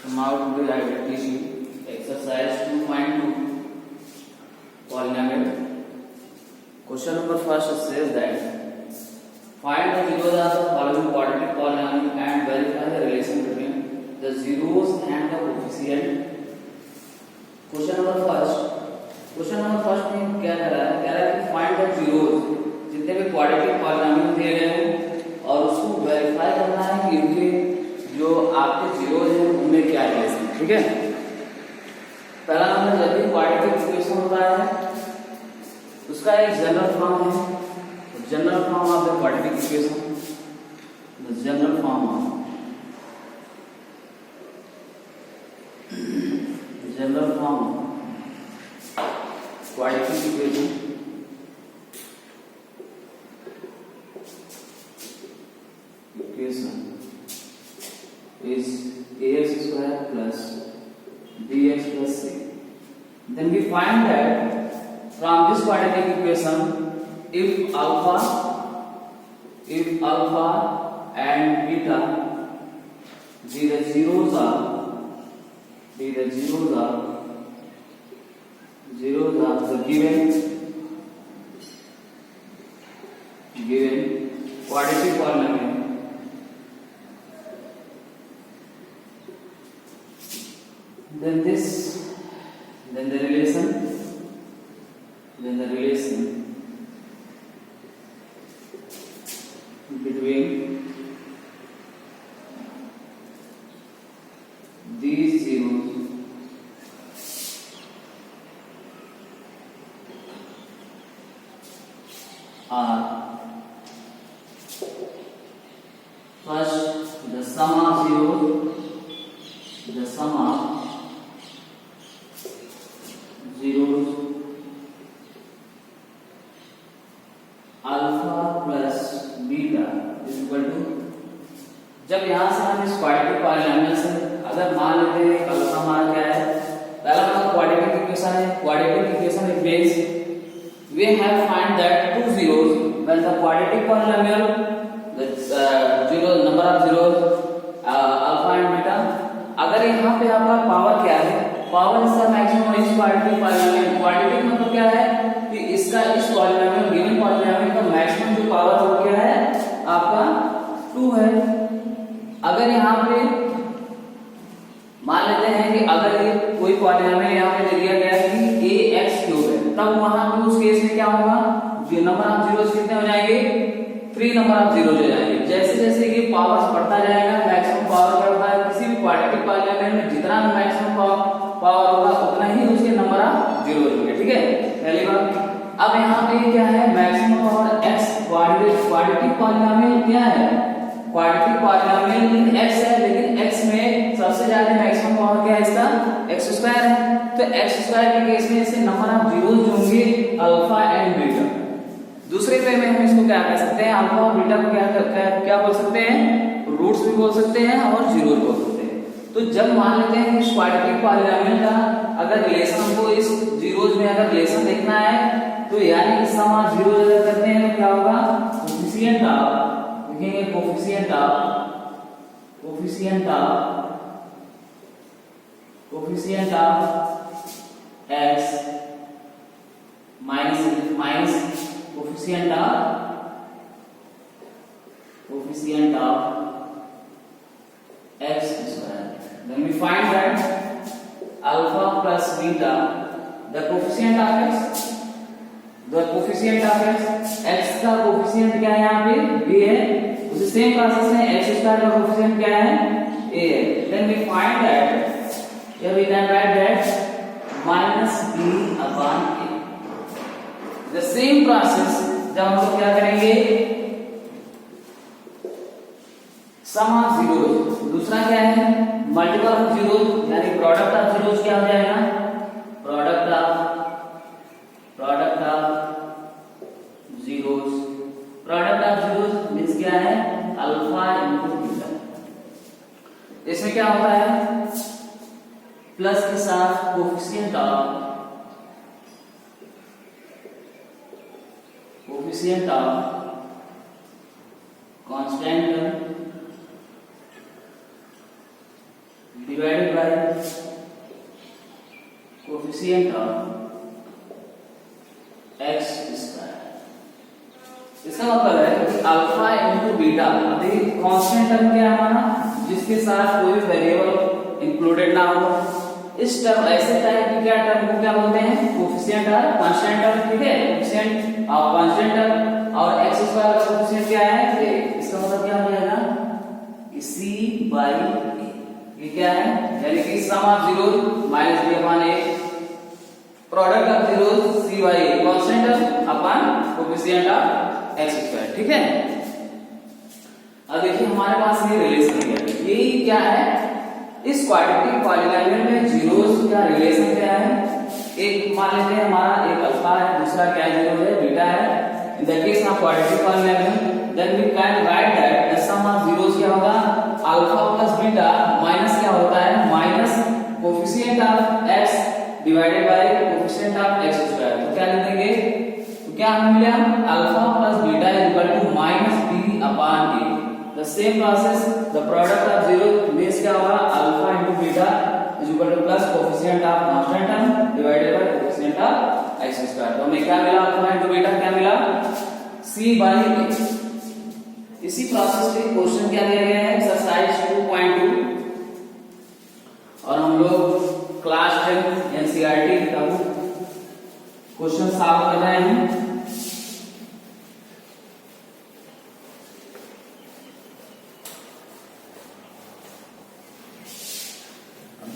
Now we will teach you exercise 2.2 polynomial. Question number first says that find the zeros of the following quadratic polynomial and verify the relation between the zeros and the coefficient. Question number first में क्या कह रहा है कि find the zeros, जितने भी quadratic polynomial दिए गए हैं और उसको वेरीफाई करना है कि इनके जो आपके जीरोज हैं उनमें क्या रिलेशन है। ठीक है, पहला नंबर, जब भी क्वाड्रेटिक इक्वेशन होता है उसका एक जनरल फॉर्म है, general form of the quadratic equation, the general form of quadratic equation is ax square plus bx plus c. Then we find that from this quadratic equation, if alpha and beta be the zeros are the given quadratic polynomial, then the relation between these zeros are first the sum of zeros alpha plus beta is equal to, जब यहां से हम इस quadratic polynomial से अगर मान लेते हैं अल्फा मान क्या है, पहला मान क्वाड्रेटिक इक्वेशन है, quadratic equation is based we have find that to zeros when the quadratic polynomial the zero number of zeros alpha and beta, अगर यहाँ पे आपका पावर क्या है, पावर इसका मैक्सिमम इस क्वाड्रेटिक पॉलिनोमियल, क्वाड्रेटिक मतलब क्या है कि इसका इस पॉलिनोमियल गिवन पॉलिनोमियल का मैक्सिमम जो पावर हो क्या है आपका 2 है। अगर यहाँ पे मान लेते हैं कि अगर ये कोई पॉलिनोमियल यहाँ पे दे दिया गया कि ax³ है, तब वहां पे उस केस में क्या होगा, नंबर ऑफ जीरोस कितने हो जाएंगे, 3 नंबर ऑफ जीरोस हो जाएंगे। जैसे जैसे कि पावर्स बढ़ता जाएगा, मैक्सिमम पावर बढ़ता है, किसी भी क्वाड्रेटिक पॉलिनोमियल में जितना मैक्सिमम पावर होगा उतना ही उसके नंबर ऑफ जीरोस होंगे। ठीक है, पहली बात। अब यहाँ पे क्या है, maximum power x, quadratic polynomial क्या है, क्वाड्रेटिक पॉलिनोमियल x है, लेकिन x में सबसे ज्यादा मैक्सिमम पावर क्या है इसका, x² है। तो x² के केस में इससे नंबर ऑफ जीरोस जो होंगे अल्फा एंड बीटा। दूसरे वे में हम इसको क्या कह सकते हैं, अल्फा और बीटा को क्या बोल सकते हैं, रूट्स भी बोल सकते हैं और जीरोस बोल सकते हैं। तो जब मान लेते हैं इस क्वाड्रेटिक पॉलिनोमियल का अगर रिलेशन हमको इस जीरोस में अगर रिलेशन देखना है, तो यानी कि सम ऑफ जीरोस अगर करते हैं तो क्या होगा, कोएफिशिएंट ऑफ, लिखेंगे coefficient of x minus coefficient of x², then we find that alpha plus beta, the coefficient of x x का कोएफिशिएंट क्या है यहाँ पे, b है। उसी सेम प्रोसेस में x² का कोएफिशिएंट क्या है, a है। then we find that here we can write that minus b upon a। the same process जब हम लोग क्या करेंगे, सम ऑफ जीरोस, दूसरा क्या है, मल्टीपल ऑफ जीरोस, यानी प्रोडक्ट ऑफ जीरोस क्या हो जाएगा, प्रोडक्ट ऑफ जीरोस मींस क्या है, अल्फा इनटू बीटा। इसमें क्या होता है, प्लस के साथ coefficient of constant divided by coefficient of x square. इसका मतलब है कि अल्फा इंटू बीटा, अभी कांस्टेंट टर्म क्या है हमारा, जिसके साथ कोई भी वेरिएबल इंक्लूडेड ना हो। इस टर्म ऐसे टाइप की क्या टर्म को क्या बोलते हैं, कोफिशिएंट और कांस्टेंट टर्म, ठीक है, कोफिशिएंट और कांस्टेंट टर्म। और x स्क्वायर का कोफिशिएंट क्या है, इसका मतलब क्या हो जाएगा, c बाई a। ये क्या है, यानी कि sum of zeros minus b upon a, product of zeros c by a, constant term upon coefficient of x square, ठीक है। अब देखिए हमारे पास ये रिलेशन है, ये क्या है, इस क्वाड्रेटिक पॉलीनोमियल में जीरोस का रिलेशन क्या है, एक मान लेते हैं हमारा एक अल्फा है, दूसरा क्या जीरो है, बीटा है। In the case of quadratic polynomial then we can write that the sum of zeros क्या होगा, अल्फा प्लस बीटा माइनस क्या होता है, minus coefficient of x divided by coefficient of x square. तो क्या लिख देंगे, तो क्या हमें मिला, alpha plus beta is equal to minus b upon a। The same process, the product of zero means क्या होगा, alpha into beta is equal to plus coefficient of constant term divided by coefficient of x square। तो हमें क्या मिला, alpha into beta क्या मिला, c by a। इसी process पे क्वेश्चन क्या दिया गया है, एक्सरसाइज 2.2, और हम लोग क्लास 10 एनसीईआरटी का क्वेश्चन सॉल्व कर रहे हैं।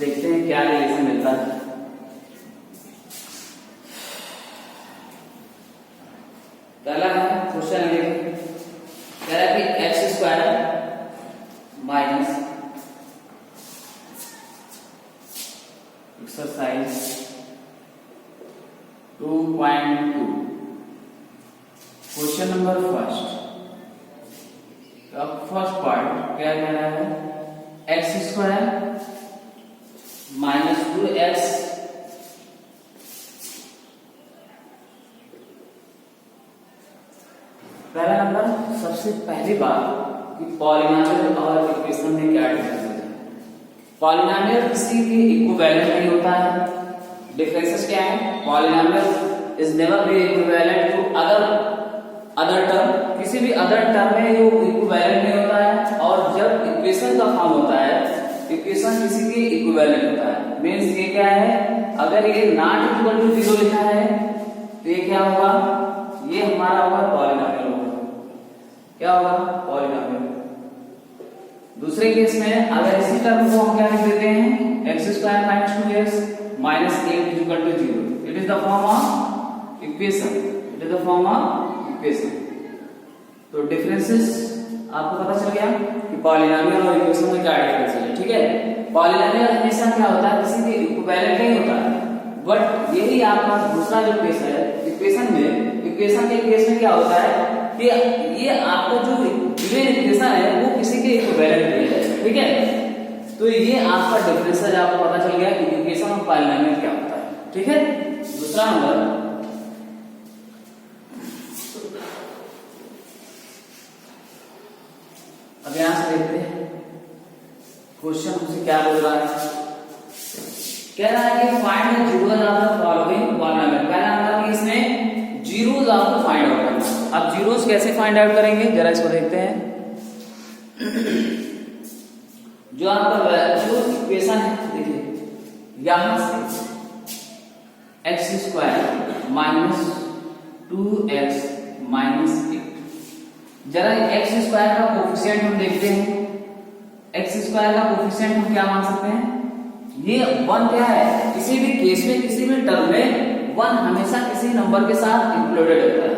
देखते हैं क्या रिलेशन मिलता है। पहला है क्वेश्चन, कह रहा है कि x square minus exercise 2.2 question number first part क्या कह रहा है, एक्स स्क्वायर माइनस 2x पहला नंबर। सबसे पहली बात कि पॉलिनोमियल और इक्वेशन में क्या डिफरेंस है, पॉलिनोमियल किसी के इक्विवेलेंट नहीं होता है। डिफरेंसेस क्या है, polynomial is never be equivalent to other term, किसी भी अदर टर्म में वो इक्विवेलेंट नहीं होता है। और जब इक्वेशन का फॉर्म होता है, इक्वेशन किसी के इक्विवेलेंट होता है, मींस ये क्या है, अगर ये नॉट इक्वल टू 0 लिखा है तो ये क्या होगा, ये हमारा होगा पॉलिनोमियल होगा, क्या होगा, पॉलिनोमियल। दूसरे केस में अगर इसी टर्म को हम क्या लिख देते हैं, x square minus 2x minus 8 is equal to 0, it is the form of equation, it is the form of equation. तो डिफरेंसेस आपको पता चल गया कि पॉलिनोमियल और इक्वेशन में क्या डिफरेंस है, ठीक है। पॉलिनोमियल हमेशा क्या होता है, किसी के इक्विवेलेंट नहीं होता है, बट यही आपका दूसरा जो केस है इक्वेशन में, इक्वेशन के केस में क्या होता है कि ये आपको जो गिवन इक्वेशन है वो किसी के इक्विवेलेंट नहीं है, ठीक है। तो ये आपका डिफरेंस है, आपको पता चल गया कि इक्वेशन और पॉलिनोमियल क्या होता है, ठीक है। दूसरा नंबर, अब यहां से देखते हैं क्वेश्चन हमसे क्या बोल रहा है, कह रहा है कि find the zeros of the following polynomial. पहला नंबर कि इसमें जीरोस आपको फाइंड आउट करना है। अब जीरोस कैसे फाइंड आउट करेंगे, जरा इसको देखते हैं। जो आपका जो इक्वेशन है, देखिए यहां से x square minus 2x minus 8, जरा एक्स स्क्वायर का कोफिशिएंट हम देखते हैं। एक्स स्क्वायर का कोफिशिएंट हम क्या मान सकते हैं, ये 1 क्या है, किसी भी केस में किसी भी टर्म में 1 हमेशा किसी नंबर के साथ इंक्लूडेड होता है।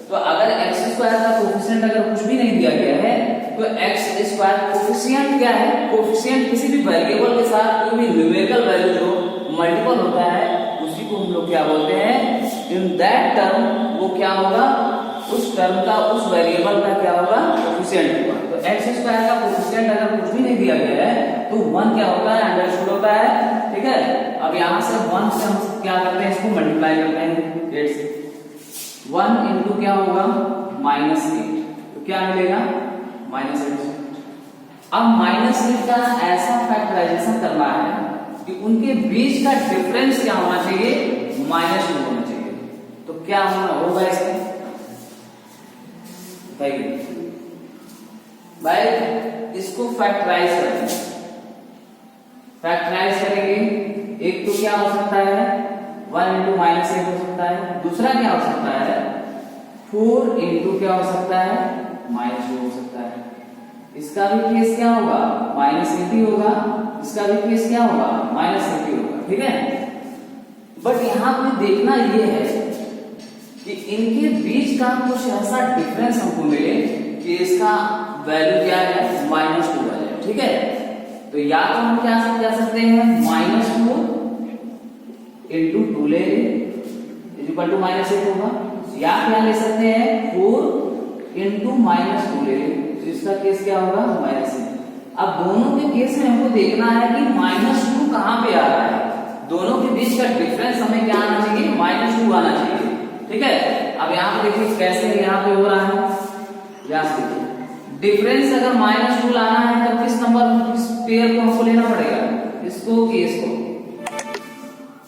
तो अगर एक्स स्क्वायर का कोफिशिएंट अगर कुछ भी नहीं दिया गया है तो एक्स स्क्वायर कोफिशिएंट क्या है, कोफिशिएंट किसी भी वेरिएबल के साथ कोई भी न्यूमेरिकल वैल्यू जो मल्टीपल होता है उसी को हम लोग क्या बोलते हैं, इन दैट टर्म वो क्या होगा, उस टर्म का उस वेरिएबल का क्या होगा, कोफिशिएंट होगा। तो एक्स स्क्वायर का कोफिशिएंट अगर कुछ भी नहीं दिया गया है तो 1 क्या होता है, अंडरस्टूड होता है, ठीक है। अब यहां से 1 से हम क्या करते हैं, इसको मल्टीप्लाई करते हैं 8 से। 1 इंटू क्या होगा, -8, तो क्या मिलेगा, -8। अब -8 का ऐसा फैक्टराइजेशन कि उनके बीच का डिफरेंस क्या होना चाहिए, -2 होना चाहिए। तो क्या होगा इसमें भाई, इसको फैक्टराइज करेंगे। फैक्टराइज करेंगे, एक तो क्या हो सकता है 1 × -8 हो सकता है, दूसरा क्या हो सकता है 4 × क्या हो सकता है -2 हो सकता है। इसका भी केस क्या होगा -80 होगा, इसका भी केस क्या होगा -80 होगा, ठीक है। बट यहाँ पे देखना ये है कि इनके बीच का कुछ ऐसा डिफरेंस हमको मिले कि इसका वैल्यू क्या है -2 आ जाए, ठीक है। तो या तो हम क्या कह सकते हैं -4 × 2 ले इक्वल टू -8 होगा, या क्या ले सकते हैं 4 × -2 ले, तो इसका केस क्या होगा -8। अब दोनों के केस में हमको देखना है कि -2 कहां पे आ रहा है, दोनों के बीच का डिफरेंस हमें क्या आना चाहिए -2 आना चाहिए, ठीक है। अब यहाँ पे देखिए कैसे यहाँ पे हो रहा है, यहाँ से देखिए डिफरेंस अगर -2 लाना है तो किस नंबर किस पेयर को हमको लेना पड़ेगा, इसको कि इसको।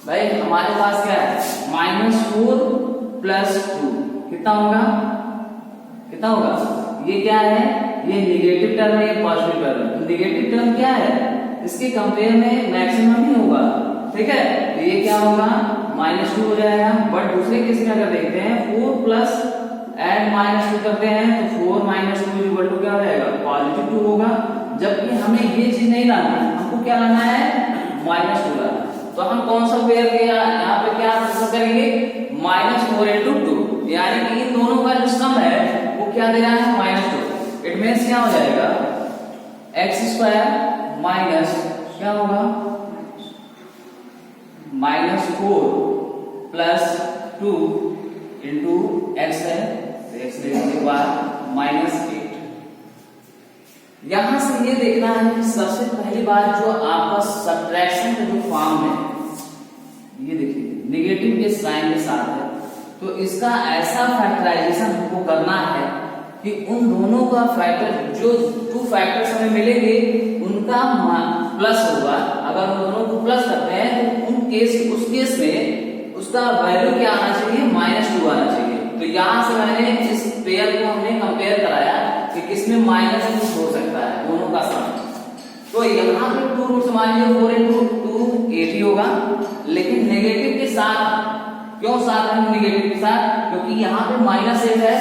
भाई हमारे पास क्या है -4 + 2 कितना होगा, कितना होगा, ये क्या है, ये निगेटिव टर्म है, ये पॉजिटिव टर्म है। निगेटिव टर्म क्या है, इसके कंपेयर में मैक्सिमम ही होगा, ठीक है। तो ये क्या होगा -2 हो जाएगा। बट दूसरे केस में अगर देखते हैं 4 प्लस एड -2 करते हैं तो 4 - 2 इक्वल टू क्या हो जाएगा +2 होगा। जबकि हमें ये चीज नहीं लाना है, हमको क्या लाना है -2 लाना। तो हम कौन सा पेयर के यहाँ पे क्या करेंगे -4 × 2, यानी कि इन दोनों का जो सम है वो क्या दे रहा है -2। इट मींस क्या हो जाएगा x² माइनस क्या होगा -4 + 2 × x है, तो x लेने के बाद -8। यहां से ये देखना है कि सबसे पहली बात जो आपका सब्ट्रैक्शन का जो फॉर्म है, ये देखिए नेगेटिव के साइन के साथ है, तो इसका ऐसा फैक्टराइजेशन हमको करना है कि उन दोनों का फैक्टर जो 2 फैक्टर्स हमें मिलेंगे उनका प्लस होगा। अगर उन दोनों को प्लस करते हैं तो उस केस में उसका वैल्यू क्या आना चाहिए -2 आना चाहिए। तो यहाँ से मैंने इस पेयर को हमने कंपेयर कराया कि किसमें -2 हो सकता है, दोनों का सम। तो यहाँ पे 2 रूट्स मान लीजिए 4 × 2 8 ही होगा, लेकिन नेगेटिव के साथ, क्यों साथ है नेगेटिव के साथ, क्योंकि यहाँ पे -8 है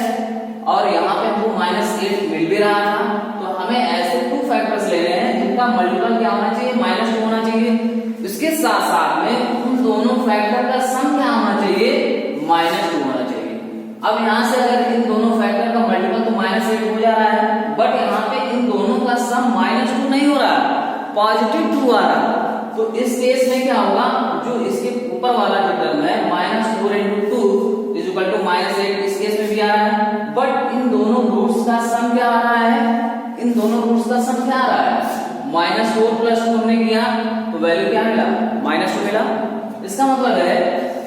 और यहाँ पे हमको -8 मिल भी रहा था। तो हमें ऐसे 2 फैक्टर्स लेने हैं जिनका मल्टीपल क्या होना चाहिए -2 होना चाहिए। इसके साथ साथ में उन दोनों फैक्टर का सम क्या होना चाहिए -2 होना चाहिए। अब यहाँ से अगर इन दोनों फैक्टर का मल्टीपल तो -8 हो जा रहा है, बट यहाँ पे इन दोनों का सम -2 नहीं हो रहा, +2 आ रहा। तो इस केस में क्या होगा, जो इसके ऊपर वाला जो टर्म है -4 × 2 = -8, इस केस में भी आ रहा है। बट इन दोनों रूट्स का सम क्या आ रहा है, इन दोनों रूट्स का सम क्या आ रहा है -4 + 2 हमने किया तो वैल्यू क्या मिला -2 मिला। इसका मतलब है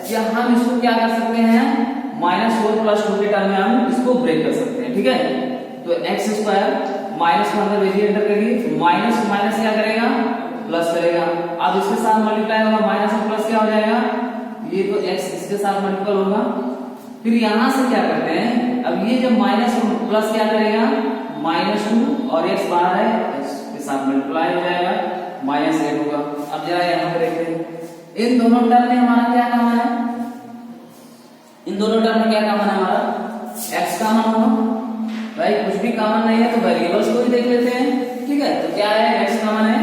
कि हम इसको क्या कर सकते हैं -4 + 2 के टर्म में हम इसको ब्रेक कर सकते हैं, ठीक है। तो x² माइनस को अंदर भेजिए, एंटर करिए, माइनस माइनस क्या करेगा प्लस करेगा। अब इसके साथ मल्टीप्लाई होगा, माइनस और प्लस क्या हो जाएगा, ये तो x इसके साथ मल्टीपल होगा। फिर यहां से क्या करते हैं, अब ये जब माइनस और प्लस क्या करेगा -2 और x बाहर है, x के साथ मल्टीप्लाई हो जाएगा, -8 होगा। अब जरा यहां पे देखते हैं इन दोनों टर्म में हमारा क्या कॉमन है, इन दोनों टर्म में क्या कॉमन है हमारा x कॉमन होगा। भाई कुछ भी कॉमन नहीं है तो वेरिएबल्स को ही देख लेते हैं, ठीक है। तो क्या है x कॉमन है,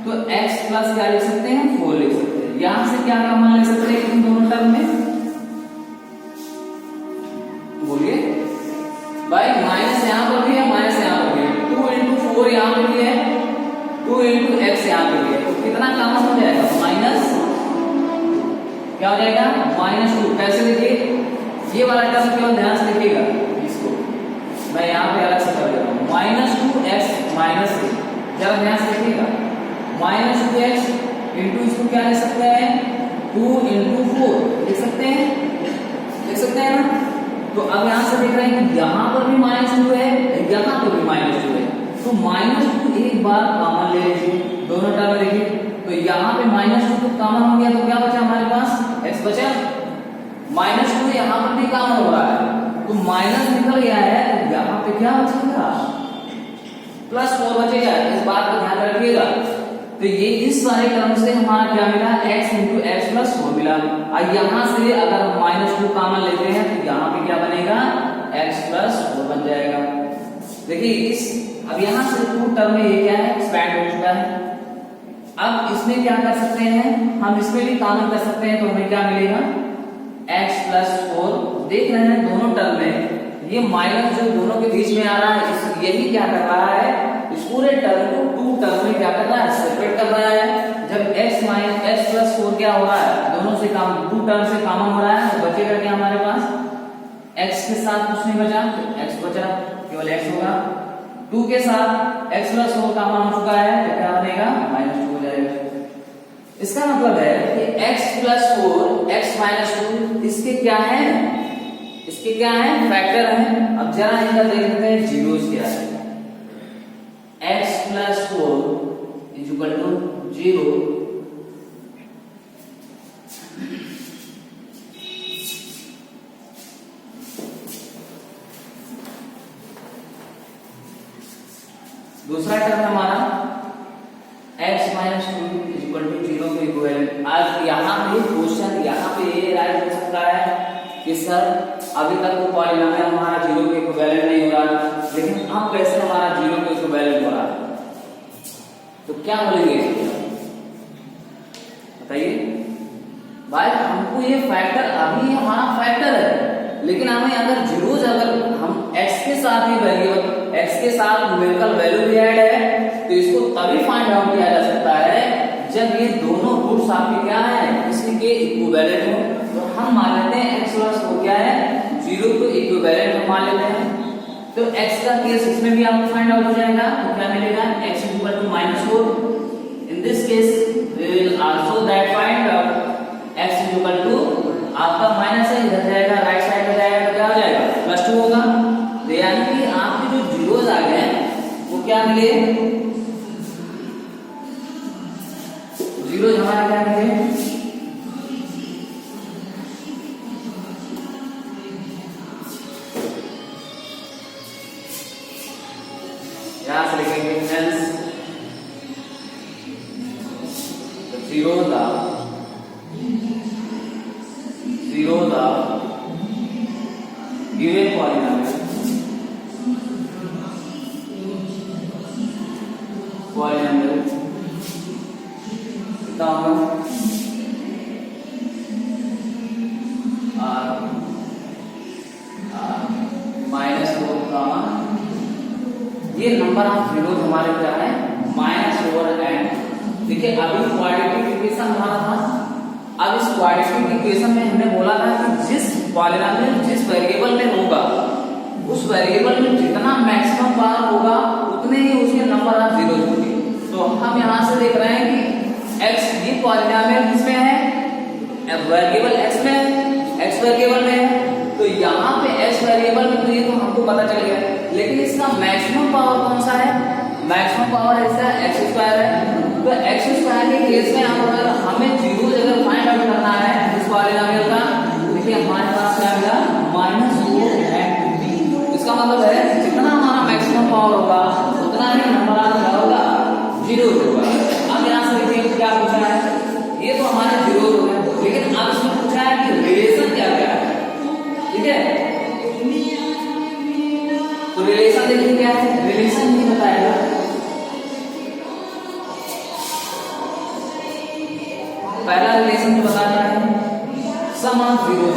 तो x प्लस क्या लिख सकते हैं 4 लिख सकते हैं। यहां से क्या कॉमन ले सकते हैं इन दोनों टर्म में, बोलिए भाई, माइनस यहां पर भी है, माइनस यहां पर भी है, 2 × 4 यहां पर भी है, 2 × x यहां पर भी है। तो कितना कॉमन हो जाएगा माइनस, क्या हो जाएगा -2। कैसे देखिए, ये वाला टर्म क्यों ध्यान से देखिएगा, इसको मैं यहां पे अलग से कर दे रहा हूं, -2x -3, जरा ध्यान से देखिएगा, -2x इंटू इसको क्या लिख सकते हैं 2 × 4 लिख सकते हैं ना। तो अब यहां से देख रहे हैं कि यहां पर भी -2 है, यहां पर भी -2 है, तो -2 एक बार कॉमन ले लीजिए दोनों टर्म में। देखिए तो यहाँ पे -2 तो कॉमन हो गया, तो क्या बचा हमारे पास x बचा। -2 यहाँ पर भी कॉमन हो रहा है, तो माइनस निकल गया है, तो यहाँ पे क्या बचेगा +4 बचेगा। इस बात का ध्यान रखिएगा। तो ये इस सारे टर्म से हमारा क्या मिला x × x + 4 मिला। और यहाँ से अगर हम -2 कॉमन लेते हैं तो यहाँ पे क्या बनेगा x + 4 बन जाएगा। देखिए इस अब यहाँ से 2 टर्म में ये क्या है एक्सपैंड हो चुका है। अब इसमें क्या कर सकते हैं हम, इसमें भी कॉमन कर सकते हैं, तो हमें क्या मिलेगा x + 4। देख रहे हैं दोनों टर्म में ये माइनस जो दोनों के बीच में आ रहा है, यही क्या कर रहा है इस पूरे टर्म को 2 टर्म में क्या कर रहा है सेपरेट कर रहा है। जब x + 4 क्या हो रहा है दोनों से 2 टर्म से कॉमन हो रहा है, तो बचेगा क्या हमारे पास x के साथ कुछ नहीं बचा, तो x बचा, केवल x होगा। 2 के साथ x + 4 कॉमन हो चुका है, तो क्या बनेगा -2 हो जाएगा। इसका मतलब है कि x + 4 x - 2 इसके क्या है, इसके क्या है फैक्टर है। अब जरा इनका देख लेते हैं जीरोस क्या है। x + 4 = 0, दूसरा टर्म हमारा x - 2 = 0 के इक्विवेलेंट। आज यहाँ पे क्वेश्चन यहाँ पे ये राइट हो सकता है कि सर अभी तक तो पॉलीनोमियल हमारा 0 के इक्विवेलेंट नहीं हो रहा, लेकिन अब कैसे हमारा 0 के इक्विवेलेंट हो रहा है, तो क्या बोलेंगे बताइए भाई। हमको ये फैक्टर अभी हमारा फैक्टर है, लेकिन हमें अगर जीरोज अगर हम x के साथ ही वेरिएबल x के साथ न्यूमेरिकल वैल्यू भी ऐड है, तो इसको तभी फाइंड आउट किया जा सकता है जब ये दोनों रूट्स आपके क्या है इसी के इक्विवेलेंट हो। तो हम मान लेते हैं x + 4 क्या है 0 के इक्विवेलेंट हम मान लेते हैं। तो x का केस इसमें भी आपको फाइंड आउट हो जाएगा, तो क्या मिलेगा x = -4। In this case we will also that find out x = आपका माइनस है इधर जाएगा राइट साइड में जाएगा, तो क्या हो जाएगा +2 होगा। तो यानी कि आपके जो जीरोस आ गए वो क्या मिले, जीरोस हमारा क्या मिले यहां से लिखेंगे hence zeros are given polynomial कितना होगा -4, ये नंबर ऑफ जीरोस हमारे क्या है -4 एंड। देखिए अभी क्वाड्रेटिक इक्वेशन हमारा था, अब इस क्वाड्रेटिक इक्वेशन में हमने बोला था कि जिस पॉलीनोमियल जिस वेरिएबल में होगा उस वेरिएबल में जितना मैक्सिमम पावर होगा उतने ही उसके नंबर ऑफ जीरोस होंगे। तो हम यहाँ से देख रहे हैं कि x ये पॉलीनोमियल किसमें है वेरिएबल x में, x वेरिएबल में है, तो यहाँ पे x वेरिएबल में तो ये तो हमको पता चल गया, लेकिन इसका मैक्सिमम पावर कौन सा है, मैक्सिमम पावर इसका x² है। तो x² के केस में अगर हमें जीरो अगर फाइंड आउट करना है इस पॉलीनोमियल का, देखिए हमारे पास क्या मिला -4 एंड 2। इसका मतलब है जितना हमारा मैक्सिमम पावर होगा उतना ही नंबर क्या होगा जीरो होगा। अब यहाँ से देखिए क्या पूछा है, ये तो हमारे जीरो हो गए, लेकिन अब इसमें पूछा है कि रिलेशन क्या क्या है, ठीक है। तो रिलेशन देखिए क्या है, रिलेशन नहीं बताएगा, पहला रिलेशन जो बताता है sum of zero,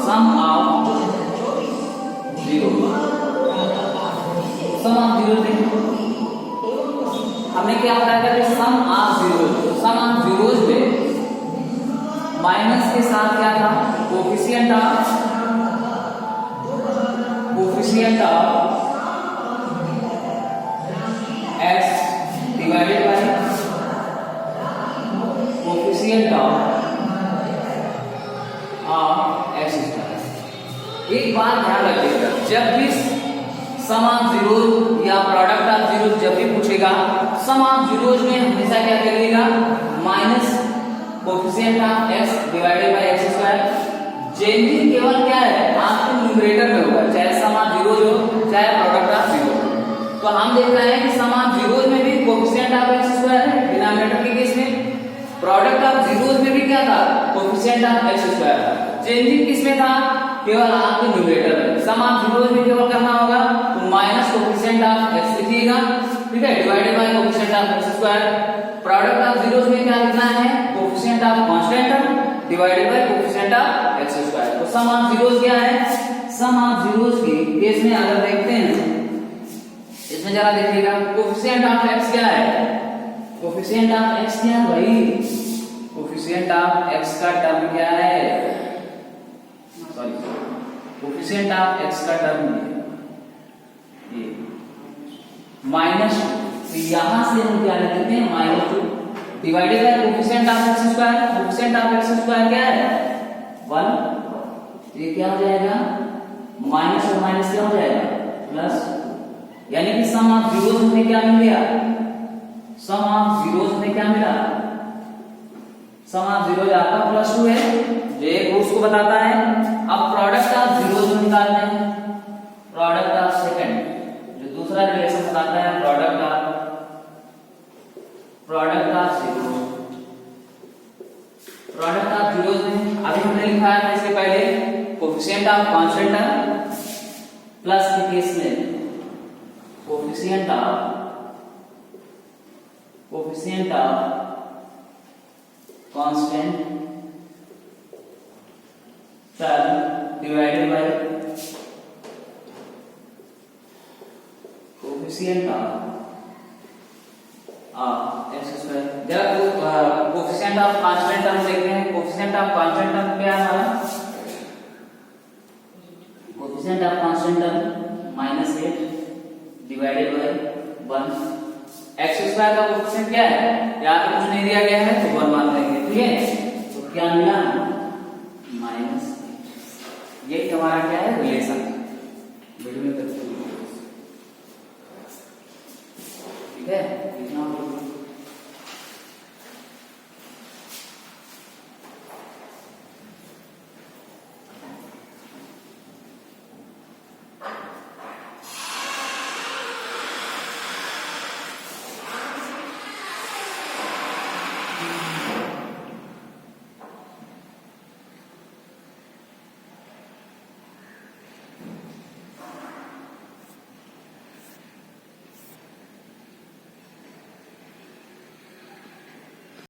sum of zero, sum of zero देखिए हमने क्या बताया था कि सम ऑफ जीरोस में माइनस के साथ क्या था coefficient of x divided by coefficient of x²। एक बात ध्यान रखिएगा, जब भी सम ऑफ जीरो या प्रोडक्ट ऑफ जीरो जब भी पूछेगा सम ऑफ जीरोज में हमेशा क्या करिएगा, minus coefficient of x divided bye x square. Changing केवल क्या है, आपके न्यूमरेटर में होगा, चाहे सम ऑफ जीरोज हो चाहे प्रोडक्ट ऑफ जीरो। तो हम देख रहे हैं कि सम ऑफ जीरोज में भी कोफिशिएंट ऑफ x स्क्वायर है डिनोमिनेटर के केस में, प्रोडक्ट ऑफ जीरोज में भी क्या था, कोफिशिएंट ऑफ x स्क्वायर था। चेंजिंग किसमें था, केवल आपके न्यूमरेटर में। सम ऑफ जीरोज में केवल करना होगा तो माइनस कोफिशिएंट ऑफ x लिखिएगा, ठीक है, divided by coefficient of x square. Product of zeros में क्या लिखना है, coefficient of constant term divided by coefficient of x square. तो सम ऑफ जीरोज क्या है, सम ऑफ जीरोज के केस में अगर देखते हैं, इसमें जरा देखिएगा कोफिशिएंट ऑफ x क्या है, कोफिशिएंट ऑफ x क्या है भाई, कोफिशिएंट ऑफ x का टर्म क्या है, सॉरी कोफिशिएंट ऑफ x का टर्म ये माइनस, यहां से हम क्या लिखते हैं, -2 divided by coefficient of x square. Coefficient of x square क्या है 1, ये क्या हो जाएगा, माइनस और माइनस क्या हो जाएगा प्लस, यानी कि सम ऑफ जीरोज में क्या मिल गया, सम ऑफ जीरोज में क्या मिला, सम ऑफ जीरोज आपका +2 है, जो एक रूल्स को बताता है। अब प्रोडक्ट ऑफ जीरोज में निकालना है, प्रोडक्ट ऑफ सेकंड, जो दूसरा रिलेशन बताता है product of zeros. Product of zeros में अभी हमने लिखा है इसके पहले coefficient of constant term plus के केस में coefficient of constant term divided by coefficient of x square. जब कोफिशिएंट ऑफ कांस्टेंट टर्म देखते हैं, कोफिशिएंट ऑफ कांस्टेंट टर्म क्या है हमारा, coefficient of constant term -8 divided by 1। x square का coefficient क्या है, यहाँ पे कुछ नहीं दिया गया है तो 1 मान लेंगे, ठीक है। तो क्या मिला, -8। ये हमारा क्या है रिलेशन, वीडियो में करते हैं, ठीक है, इतना